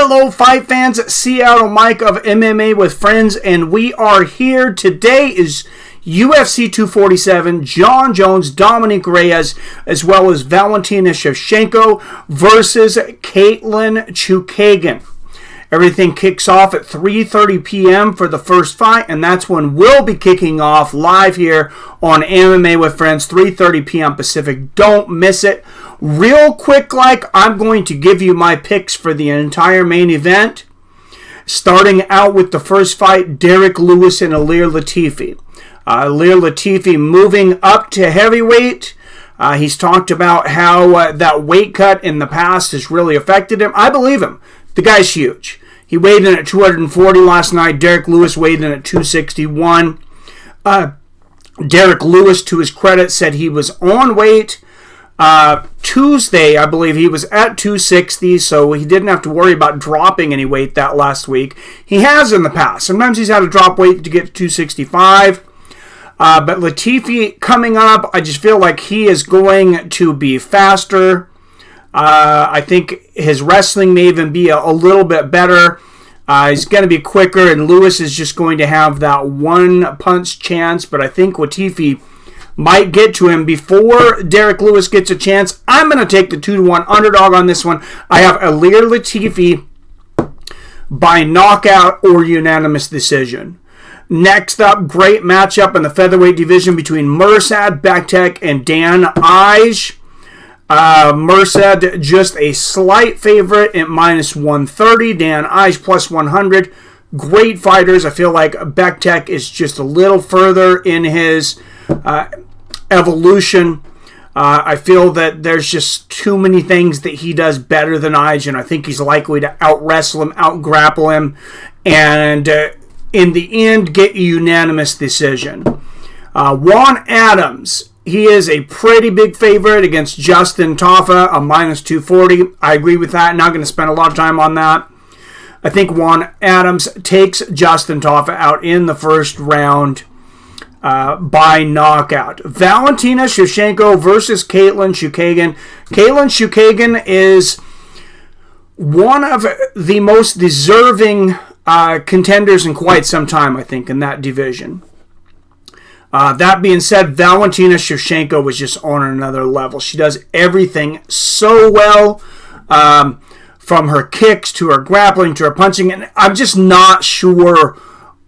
Hello, fight fans. Seattle Mike of MMA With Friends, and we are here. Today is UFC 247, Jon Jones, Dominic Reyes, as well as Valentina Shevchenko versus Katlyn Chookagian. Everything kicks off at 3:30 p.m. for the first fight, and that's when we'll be kicking off live here on MMA With Friends, 3:30 p.m. Pacific. Don't miss it. Real quick, I'm going to give you my picks for the entire main event. Starting out with the first fight, Derek Lewis and Ilir Latifi. Ilir Latifi moving up to heavyweight. He's talked about how that weight cut in the past has really affected him. I believe him. The guy's huge. He weighed in at 240 last night. Derek Lewis weighed in at 261. Derek Lewis, to his credit, said he was on weight. Tuesday, I believe he was at 260, so he didn't have to worry about dropping any weight that last week. He has in the past. Sometimes he's had to drop weight to get to 265. But Latifi coming up, I just feel like he is going to be faster. I think his wrestling may even be a little bit better. He's going to be quicker, and Lewis is just going to have that one punch chance. But I think Latifi might get to him before Derek Lewis gets a chance. I'm going to take the 2-1 underdog on this one. I have Ilir Latifi by knockout or unanimous decision. Next up, great matchup in the featherweight division between Mirsad Bektic and Dan Ige. Mirsad just a slight favorite at minus 130. Dan Ige plus 100. Great fighters. I feel like Bektic is just a little further in his evolution. I feel that there's just too many things that he does better than Ige, and I think he's likely to out-wrestle him, out-grapple him, and in the end, get a unanimous decision. Juan Adams, he is a pretty big favorite against Justin Tafa, a minus 240. I agree with that. Not going to spend a lot of time on that. I think Juan Adams takes Justin Tafa out in the first round by knockout. Valentina Shevchenko versus Katlyn Chookagian. Katlyn Chookagian is one of the most deserving contenders in quite some time, I think, in that division. That being said, Valentina Shevchenko was just on another level. She does everything so well, from her kicks to her grappling to her punching, and I'm just not sure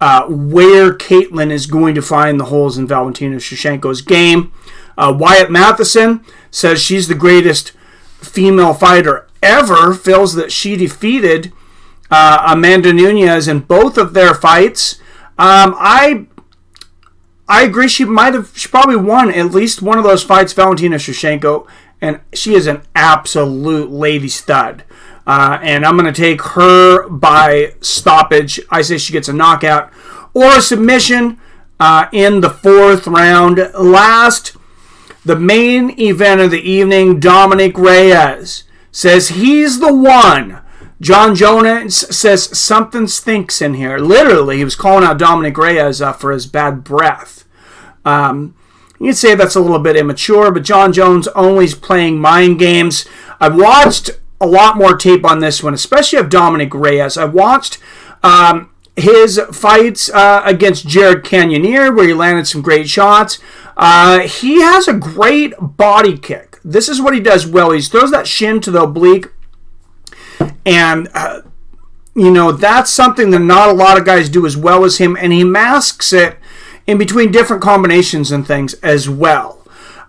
where Katlyn is going to find the holes in Valentina Shevchenko's game. Wyatt Matheson says she's the greatest female fighter ever, feels that she defeated Amanda Nunes in both of their fights. I agree. She probably won at least one of those fights, Valentina Shevchenko, and she is an absolute lady stud. And I'm going to take her by stoppage. I say she gets a knockout or a submission in the fourth round. Last, the main event of the evening, Dominic Reyes says he's the one. Jon Jones says something stinks in here. Literally, he was calling out Dominic Reyes for his bad breath. You could say that's a little bit immature, but Jon Jones only's playing mind games. I've watched a lot more tape on this one, especially of Dominic Reyes. I've watched his fights against Jared Cannonier, where he landed some great shots. He has a great body kick. This is what he does well. He throws that shin to the oblique. And, that's something that not a lot of guys do as well as him. And he masks it in between different combinations and things as well.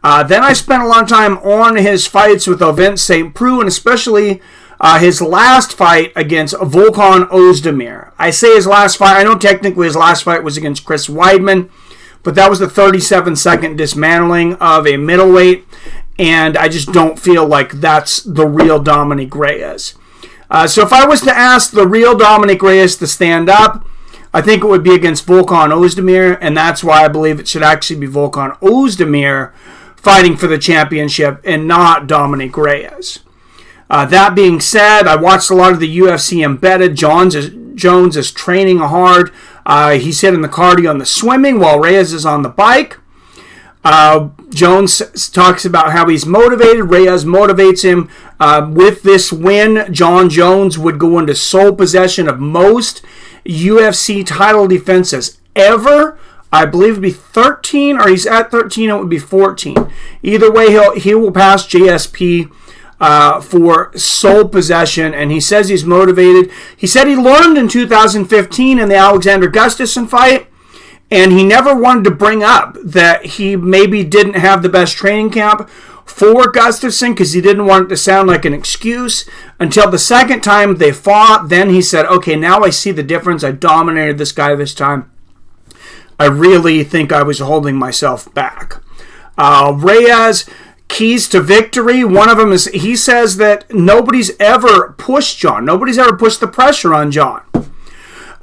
Then I spent a lot of time on his fights with Ovince St. Preux, and especially his last fight against Volkan Ozdemir. I say his last fight. I know technically his last fight was against Chris Weidman, but that was the 37-second dismantling of a middleweight, and I just don't feel like that's the real Dominic Reyes. So if I was to ask the real Dominic Reyes to stand up, I think it would be against Volkan Ozdemir, and that's why I believe it should actually be Volkan Ozdemir fighting for the championship and not Dominic Reyes. That being said, I watched a lot of the UFC embedded. Jones is training hard. He's hitting the cardio on the swimming while Reyes is on the bike. Jones talks about how he's motivated. Reyes motivates him. With this win, Jon Jones would go into sole possession of most UFC title defenses ever. I believe it'd be 13, or he's at 13. It would be 14. Either way, he will pass JSP for sole possession, and he says he's motivated. He said he learned in 2015 in the Alexander Gustafsson fight, and he never wanted to bring up that he maybe didn't have the best training camp for Gustafsson because he didn't want it to sound like an excuse until the second time they fought. Then he said, okay, now I see the difference. I dominated this guy this time. I really think I was holding myself back. Reyes, keys to victory. One of them is he says that nobody's ever pushed Jon. Nobody's ever pushed the pressure on Jon.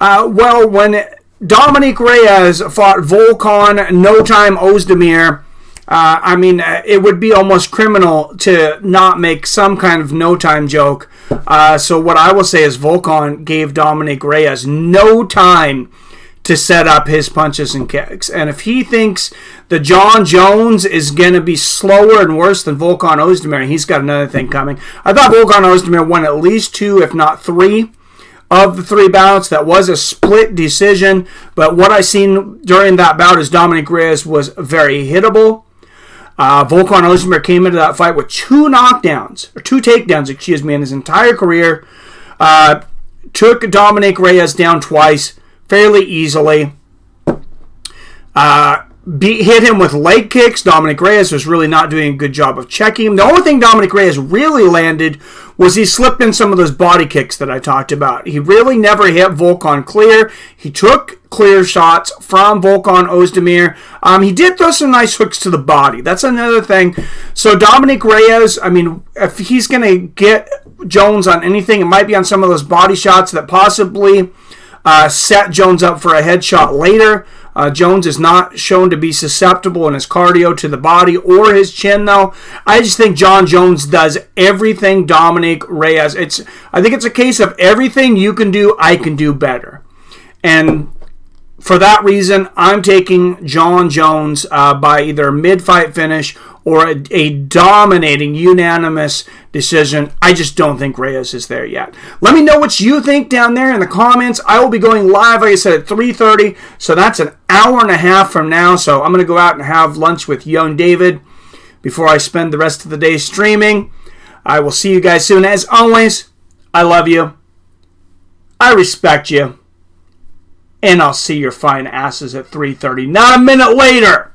Well, when Dominic Reyes fought Volkan No Time Ozdemir, it would be almost criminal to not make some kind of no time joke. So what I will say is Volkan gave Dominic Reyes no time to set up his punches and kicks. And if he thinks that Jon Jones is going to be slower and worse than Volkan Ozdemir, he's got another thing coming. I thought Volkan Ozdemir won at least 2, if not 3, of the 3 bouts. That was a split decision, but what I seen during that bout is Dominic Reyes was very hittable. Volkan Ozdemir came into that fight with 2 takedowns, in his entire career. Took Dominic Reyes down twice, fairly easily. Hit him with leg kicks. Dominic Reyes was really not doing a good job of checking him. The only thing Dominic Reyes really landed was he slipped in some of those body kicks that I talked about. He really never hit Volkan clear. He took clear shots from Volkan Ozdemir. He did throw some nice hooks to the body. That's another thing. So Dominic Reyes, if he's going to get Jones on anything, it might be on some of those body shots that possibly set Jones up for a headshot later. Jones is not shown to be susceptible in his cardio to the body or his chin, though. I just think Jon Jones does everything Dominic Reyes. I think it's a case of everything you can do, I can do better. And for that reason, I'm taking Jon Jones by either a mid-fight finish or a dominating, unanimous decision. I just don't think Reyes is there yet. Let me know what you think down there in the comments. I will be going live, like I said, at 3:30, so that's an hour and a half from now. So I'm going to go out and have lunch with young David before I spend the rest of the day streaming. I will see you guys soon. As always, I love you. I respect you. And I'll see your fine asses at 3:30. Not a minute later.